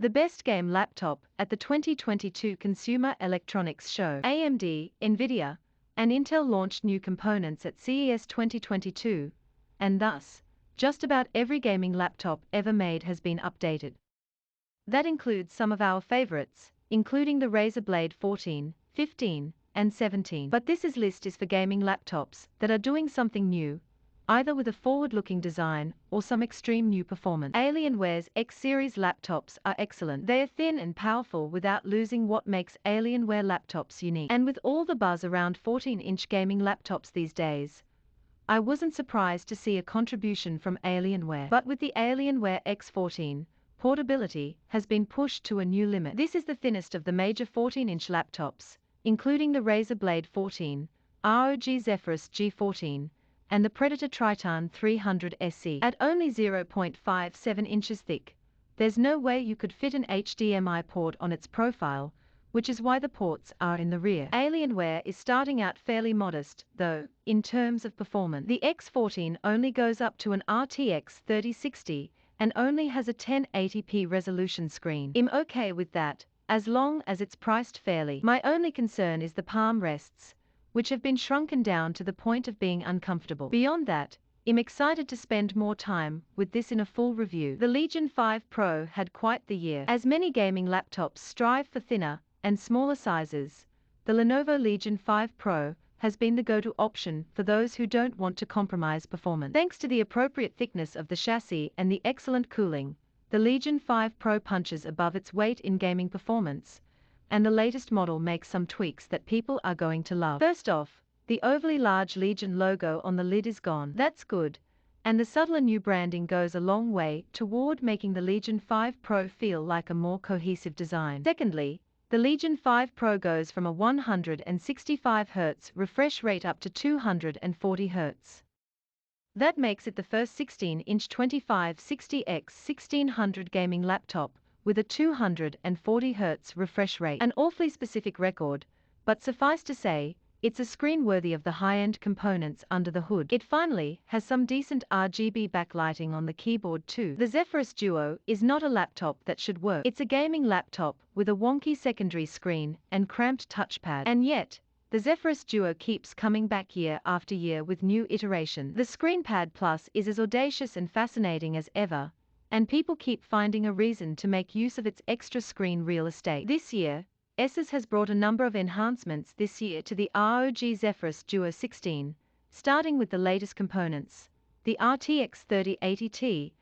The best game laptop at the 2022 Consumer Electronics Show. AMD, Nvidia, and Intel launched new components at CES 2022, and thus, just about every gaming laptop ever made has been updated. That includes some of our favorites, including the Razer Blade 14, 15, and 17. But this list is for gaming laptops that are doing something new, either with a forward-looking design or some extreme new performance. Alienware's X series laptops are excellent. They are thin and powerful without losing what makes Alienware laptops unique. And with all the buzz around 14-inch gaming laptops these days, I wasn't surprised to see a contribution from Alienware. But with the Alienware X14, portability has been pushed to a new limit. This is the thinnest of the major 14-inch laptops, including the Razer Blade 14, ROG Zephyrus G14, and the Predator Triton 300 SE. At only 0.57 inches thick, there's no way you could fit an HDMI port on its profile, which is why the ports are in the rear. Alienware is starting out fairly modest, though, in terms of performance. The X14 only goes up to an RTX 3060 and only has a 1080p resolution screen. I'm okay with that, as long as it's priced fairly. My only concern is the palm rests, which have been shrunken down to the point of being uncomfortable. Beyond that, I'm excited to spend more time with this in a full review. The Legion 5 Pro had quite the year. As many gaming laptops strive for thinner and smaller sizes, the Lenovo Legion 5 Pro has been the go-to option for those who don't want to compromise performance. Thanks to the appropriate thickness of the chassis and the excellent cooling, the Legion 5 Pro punches above its weight in gaming performance, and the latest model makes some tweaks that people are going to love. First off, the overly large Legion logo on the lid is gone. That's good, and the subtler new branding goes a long way toward making the Legion 5 Pro feel like a more cohesive design. Secondly, the Legion 5 Pro goes from a 165 Hz refresh rate up to 240 Hz. That makes it the first 16-inch 2560x1600 gaming laptop with a 240 Hz refresh rate. An awfully specific record, but suffice to say, it's a screen worthy of the high-end components under the hood. It finally has some decent RGB backlighting on the keyboard too. The Zephyrus Duo is not a laptop that should work. It's a gaming laptop with a wonky secondary screen and cramped touchpad. And yet, the Zephyrus Duo keeps coming back year after year with new iterations. The ScreenPad Plus is as audacious and fascinating as ever, and people keep finding a reason to make use of its extra screen real estate. This year, Asus has brought a number of enhancements this year to the ROG Zephyrus Duo 16, starting with the latest components, the RTX 3080 Ti,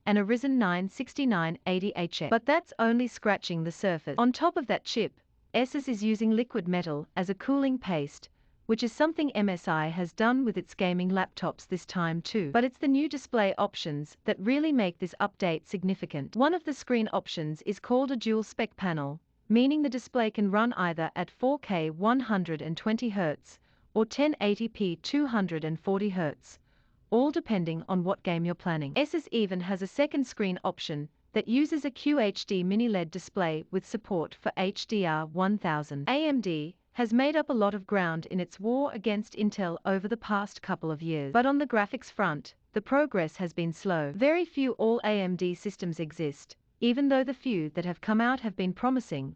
and a Ryzen 9 6980HX. But that's only scratching the surface. On top of that chip, Asus is using liquid metal as a cooling paste, which is something MSI has done with its gaming laptops this time too. But it's the new display options that really make this update significant. One of the screen options is called a Dual Spec panel, meaning the display can run either at 4K 120 Hz or 1080p 240 Hz, all depending on what game you're planning. Asus even has a second screen option that uses a QHD mini LED display with support for HDR 1000. AMD has made up a lot of ground in its war against Intel over the past couple of years. But on the graphics front, the progress has been slow. Very few all-AMD systems exist, even though the few that have come out have been promising,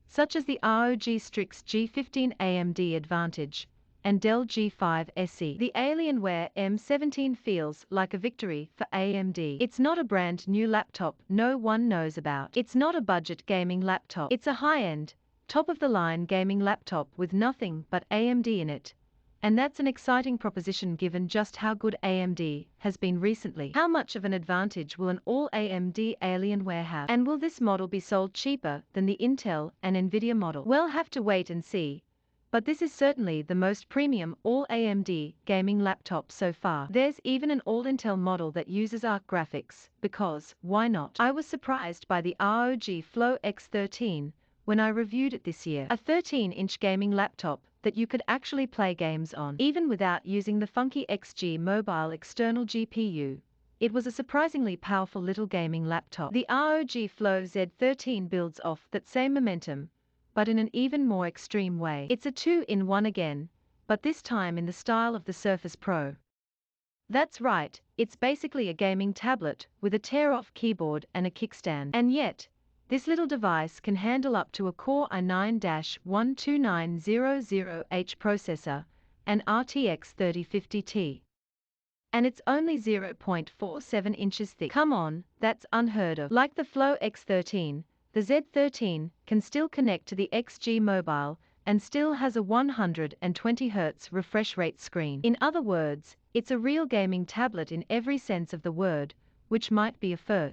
such as the ROG Strix G15 AMD Advantage and Dell G5 SE. The Alienware M17 feels like a victory for AMD. It's not a brand new laptop no one knows about. It's not a budget gaming laptop. It's a high-end, top-of-the-line gaming laptop with nothing but AMD in it. And that's an exciting proposition given just how good AMD has been recently. How much of an advantage will an all-AMD Alienware have? And will this model be sold cheaper than the Intel and Nvidia model? We'll have to wait and see. But this is certainly the most premium all-AMD gaming laptop so far. There's even an all-Intel model that uses ARC graphics, because, why not? I was surprised by the ROG Flow X13 when I reviewed it this year. A 13-inch gaming laptop that you could actually play games on, even without using the funky XG mobile external GPU. It was a surprisingly powerful little gaming laptop. The ROG Flow Z13 builds off that same momentum, but in an even more extreme way. It's a 2-in-1 again, but this time in the style of the Surface Pro. That's right, it's basically a gaming tablet with a tear-off keyboard and a kickstand. And yet, This little device can handle up to a Core i9-12900H processor, an RTX 3050 Ti. And it's only 0.47 inches thick. Come on, that's unheard of. Like the Flow X13, the Z13 can still connect to the XG Mobile and still has a 120Hz refresh rate screen. In other words, it's a real gaming tablet in every sense of the word, which might be a first.